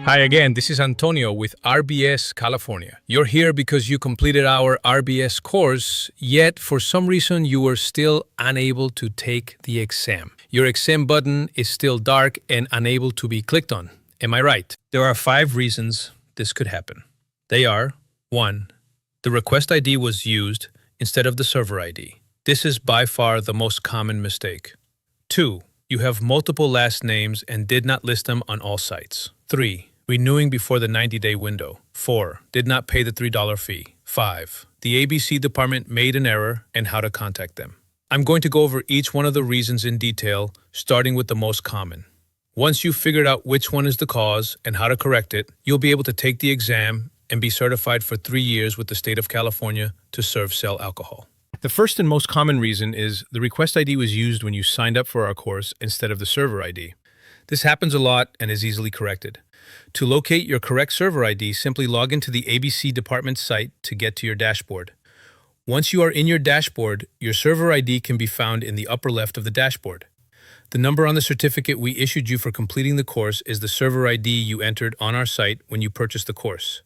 Hi again, this is Antonio with RBS California. You're here because you completed our RBS course, yet for some reason you were still unable to take the exam. Your exam button is still dark and unable to be clicked on. Am I right? There are 5 reasons this could happen. They are: 1. The request ID was used instead of the server ID. This is by far the most common mistake. 2. You have multiple last names and did not list them on all sites. 3. Renewing before the 90-day window. 4. Did not pay the $3 fee. 5. The ABC department made an error and how to contact them. I'm going to go over each one of the reasons in detail, starting with the most common. Once you've figured out which one is the cause and how to correct it, you'll be able to take the exam and be certified for 3 years with the state of California to sell alcohol. The first and most common reason is the request ID was used when you signed up for our course instead of the server ID. This happens a lot and is easily corrected. To locate your correct server ID, simply log into the ABC department site to get to your dashboard. Once you are in your dashboard, your server ID can be found in the upper left of the dashboard. The number on the certificate we issued you for completing the course is the server ID you entered on our site when you purchased the course.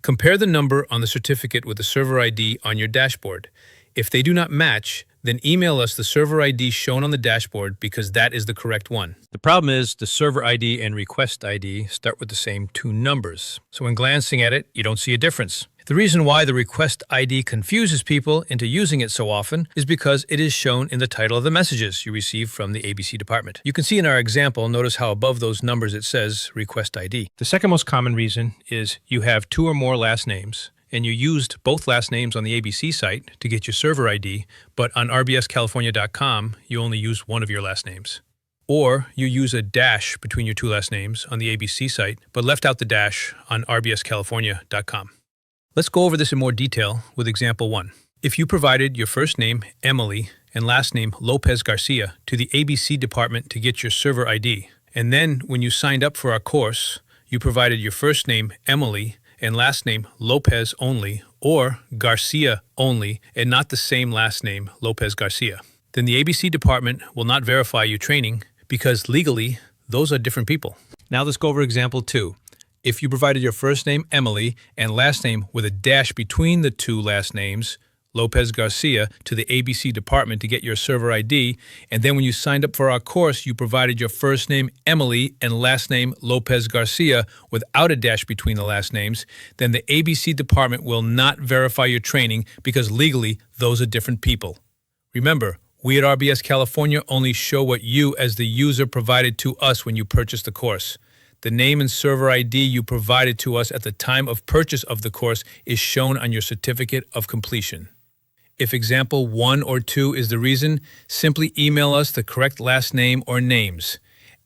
Compare the number on the certificate with the server ID on your dashboard. If they do not match, then email us the server ID shown on the dashboard because that is the correct one. The problem is the server ID and request ID start with the same 2 numbers. So when glancing at it, you don't see a difference. The reason why the request ID confuses people into using it so often is because it is shown in the title of the messages you receive from the ABC department. You can see in our example, notice how above those numbers it says request ID. The second most common reason is you have 2 or more last names, and you used both last names on the ABC site to get your server ID, but on rbscalifornia.com, you only use one of your last names. Or you use a dash between your 2 last names on the ABC site, but left out the dash on rbscalifornia.com. Let's go over this in more detail with example 1. If you provided your first name, Emily, and last name, Lopez Garcia, to the ABC department to get your server ID, and then when you signed up for our course, you provided your first name, Emily, and last name Lopez only, or Garcia only, and not the same last name, Lopez Garcia, then the ABC department will not verify your training because legally, those are different people. Now let's go over example 2. If you provided your first name, Emily, and last name with a dash between the 2 last names, Lopez Garcia, to the ABC department to get your server ID, and then when you signed up for our course, you provided your first name, Emily, and last name, Lopez Garcia, without a dash between the last names, then the ABC department will not verify your training because legally, those are different people. Remember, we at RBS California only show what you as the user provided to us when you purchased the course. The name and server ID you provided to us at the time of purchase of the course is shown on your certificate of completion. If example 1 or 2 is the reason, simply email us the correct last name or names.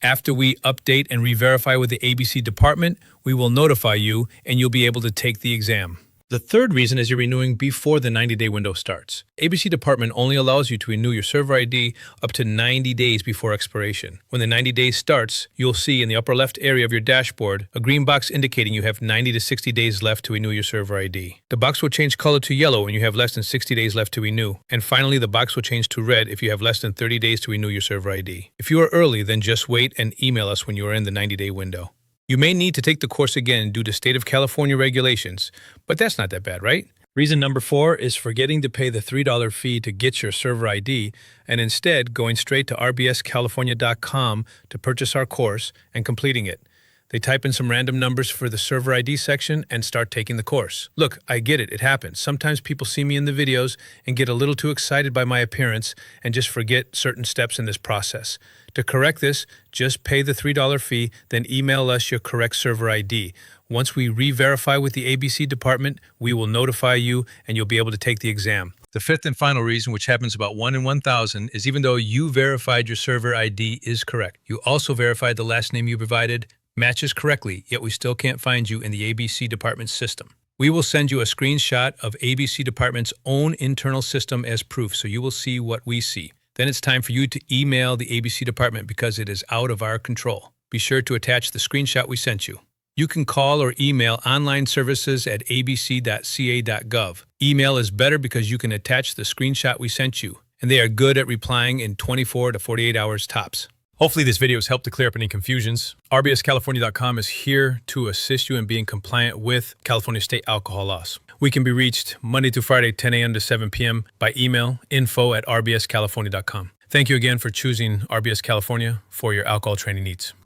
After we update and re-verify with the ABC department, we will notify you and you'll be able to take the exam. The third reason is you're renewing before the 90-day window starts. ABC department only allows you to renew your server ID up to 90 days before expiration. When the 90 days starts, you'll see in the upper left area of your dashboard a green box indicating you have 90 to 60 days left to renew your server ID. The box will change color to yellow when you have less than 60 days left to renew. And finally, the box will change to red if you have less than 30 days to renew your server ID. If you are early, then just wait and email us when you are in the 90-day window. You may need to take the course again due to state of California regulations, but that's not that bad, right? Reason number 4 is forgetting to pay the $3 fee to get your server ID and instead going straight to rbscalifornia.com to purchase our course and completing it. They type in some random numbers for the server ID section and start taking the course. Look, I get it, it happens. Sometimes people see me in the videos and get a little too excited by my appearance and just forget certain steps in this process. To correct this, just pay the $3 fee, then email us your correct server ID. Once we re-verify with the ABC department, we will notify you and you'll be able to take the exam. The fifth and final reason, which happens about 1 in 1,000, is even though you verified your server ID is correct, you also verified the last name you provided matches correctly, yet we still can't find you in the ABC department's system. We will send you a screenshot of ABC department's own internal system as proof, so you will see what we see. Then it's time for you to email the ABC department because it is out of our control. Be sure to attach the screenshot we sent you. You can call or email online services at abc.ca.gov. Email is better because you can attach the screenshot we sent you, and they are good at replying in 24 to 48 hours tops. Hopefully this video has helped to clear up any confusions. RBSCalifornia.com is here to assist you in being compliant with California state alcohol laws. We can be reached Monday to Friday, 10 a.m. to 7 p.m. by email, info@rbscalifornia.com. Thank you again for choosing RBS California for your alcohol training needs.